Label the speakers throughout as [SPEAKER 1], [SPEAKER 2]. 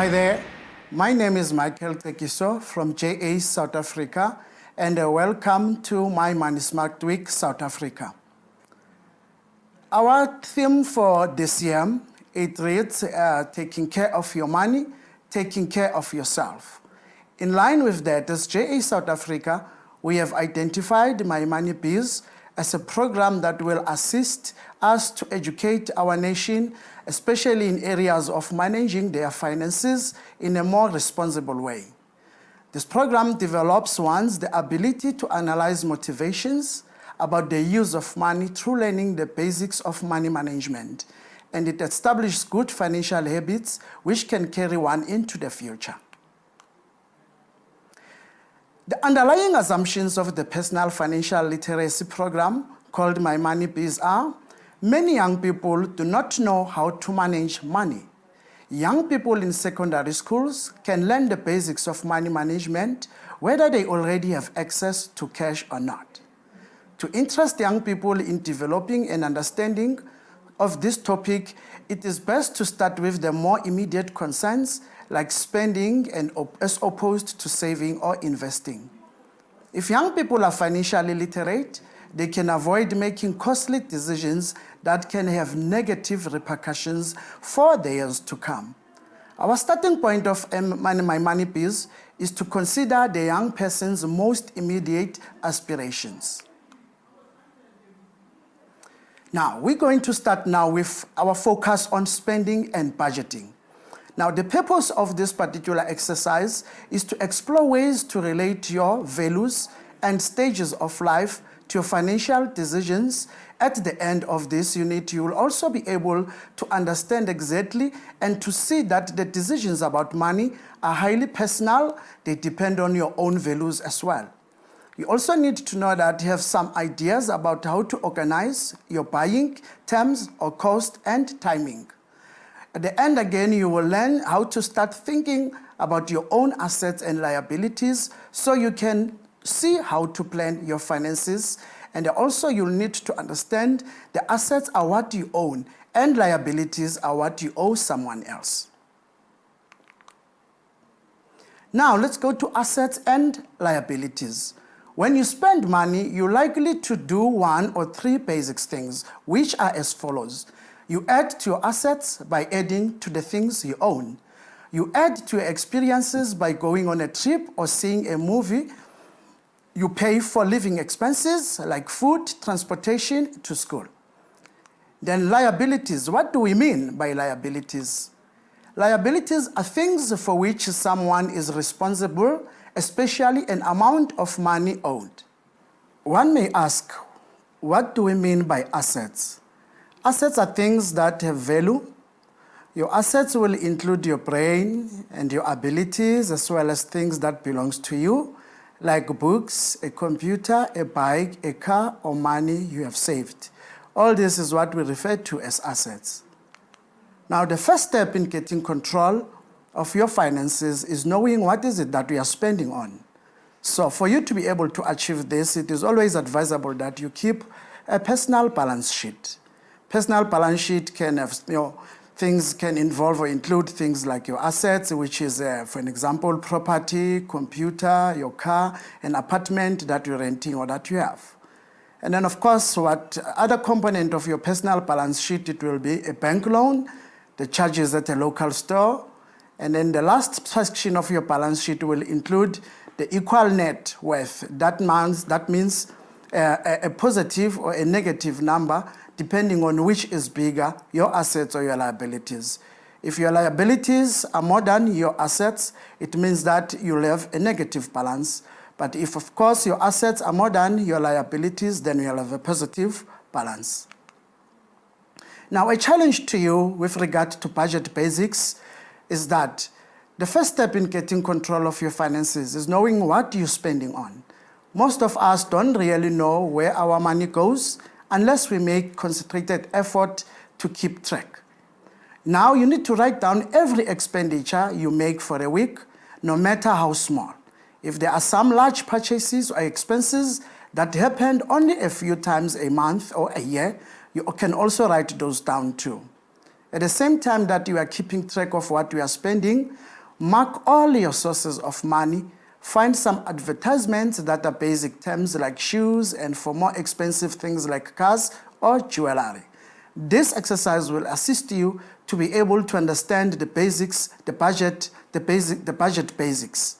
[SPEAKER 1] Hi there, my name is Michael Tekiso from JA South Africa, and welcome to My Money Smart Week South Africa. Our theme for this year, it reads, taking care of your money, taking care of yourself. In line with that, as JA South Africa, we have identified My Money Biz as a program that will assist us to educate our nation, especially in areas of managing their finances in a more responsible way. This program develops one's the ability to analyze motivations about the use of money through learning the basics of money management, and it establishes good financial habits which can carry one into the future. The underlying assumptions of the personal financial literacy program called My Money Biz are: many young people do not know how to manage money. Young people in secondary schools can learn the basics of money management, whether they already have access to cash or not. To interest young people in developing an understanding of this topic, it is best to start with the more immediate concerns like spending and as opposed to saving or investing. If young people are financially literate, they can avoid making costly decisions that can have negative repercussions for the years to come. Our starting point of My Money Biz is to consider the young person's most immediate aspirations. Now, we're going to start now with our focus on spending and budgeting. Now, the purpose of this particular exercise is to explore ways to relate your values and stages of life to your financial decisions. At the end of this unit, you will also be able to understand exactly and to see that the decisions about money are highly personal. They depend on your own values as well. You also need to know that you have some ideas about how to organize your buying terms or cost and timing. At the end, again, you will learn how to start thinking about your own assets and liabilities so you can see how to plan your finances. And also, you'll need to understand the assets are what you own and liabilities are what you owe someone else. Now, let's go to assets and liabilities. When you spend money, you're likely to do one or three basic things, which are as follows. You add to your assets by adding to the things you own. You add to your experiences by going on a trip or seeing a movie. You pay for living expenses like food, transportation to school. Then liabilities. What do we mean by liabilities? Liabilities are things for which someone is responsible, especially an amount of money owed. One may ask, what do we mean by assets? Assets are things that have value. Your assets will include your brain and your abilities, as well as things that belong to you, like books, a computer, a bike, a car, or money you have saved. All this is what we refer to as assets. Now, the first step in getting control of your finances is knowing what is it that we are spending on. So for you to be able to achieve this, it is always advisable that you keep a personal balance sheet. Personal balance sheet can have, things can involve or include things like your assets, which is, for an example, property, computer, your car, an apartment that you're renting or that you have. And then, of course, what other component of your personal balance sheet, it will be a bank loan, the charges at a local store, and then the last section of your balance sheet will include the equal net worth. That means a positive or a negative number, depending on which is bigger, your assets or your liabilities. If your liabilities are more than your assets, it means that you'll have a negative balance. But if, of course, your assets are more than your liabilities, then you'll have a positive balance. Now, a challenge to you with regard to budget basics is that the first step in getting control of your finances is knowing what you're spending on. Most of us don't really know where our money goes unless we make concentrated effort to keep track. Now you need to write down every expenditure you make for a week, no matter how small. If there are some large purchases or expenses that happened only a few times a month or a year, you can also write those down too. At the same time that you are keeping track of what you are spending, mark all your sources of money. Find some advertisements that are basic terms like shoes and for more expensive things like cars or jewelry. This exercise will assist you to be able to understand the basics, the budget basics.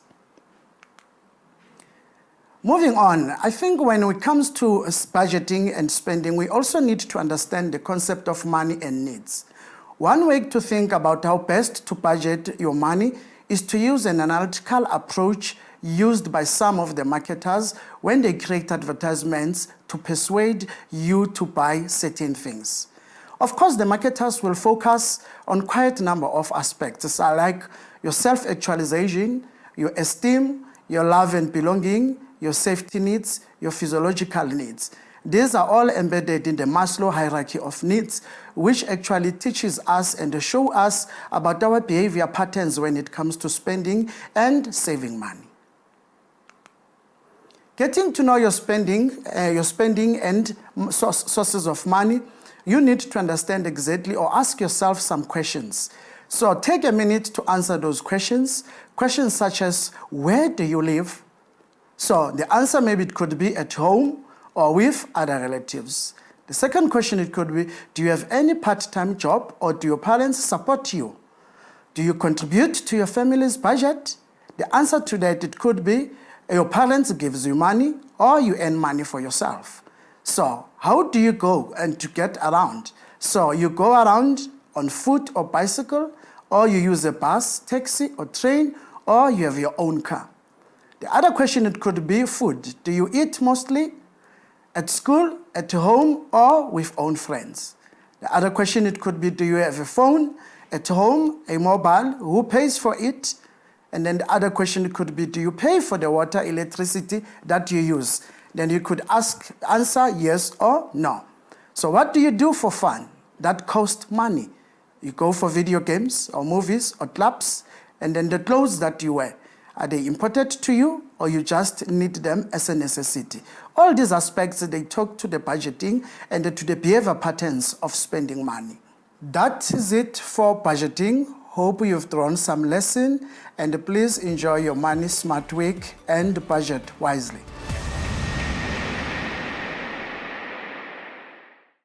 [SPEAKER 1] Moving on, I think when it comes to budgeting and spending, we also need to understand the concept of money and needs. One way to think about how best to budget your money is to use an analytical approach used by some of the marketers when they create advertisements to persuade you to buy certain things. Of course, the marketers will focus on quite a number of aspects, like your self-actualization, your esteem, your love and belonging, your safety needs, your physiological needs. These are all embedded in the Maslow hierarchy of needs, which actually teaches us and show us about our behavior patterns when it comes to spending and saving money. Getting to know your spending and sources of money, you need to understand exactly or ask yourself some questions. So take a minute to answer those questions. Questions such as, where do you live? So the answer maybe it could be at home or with other relatives. The second question it could be, do you have any part-time job or do your parents support you? Do you contribute to your family's budget? The answer to that it could be, your parents gives you money or you earn money for yourself. So how do you go and to get around? So you go around on foot or bicycle, or you use a bus, taxi or train, or you have your own car. The other question it could be food. Do you eat mostly at school, at home, or with own friends? The other question it could be, do you have a phone at home, a mobile, who pays for it? And then the other question it could be, do you pay for the water, electricity that you use? Then you could answer yes or no. So what do you do for fun? That costs money. You go for video games or movies or clubs, and then the clothes that you wear. Are they imported to you or you just need them as a necessity? All these aspects, they talk to the budgeting and to the behavior patterns of spending money. That is it for budgeting. Hope you've drawn some lesson, and please enjoy your money smart week and budget wisely.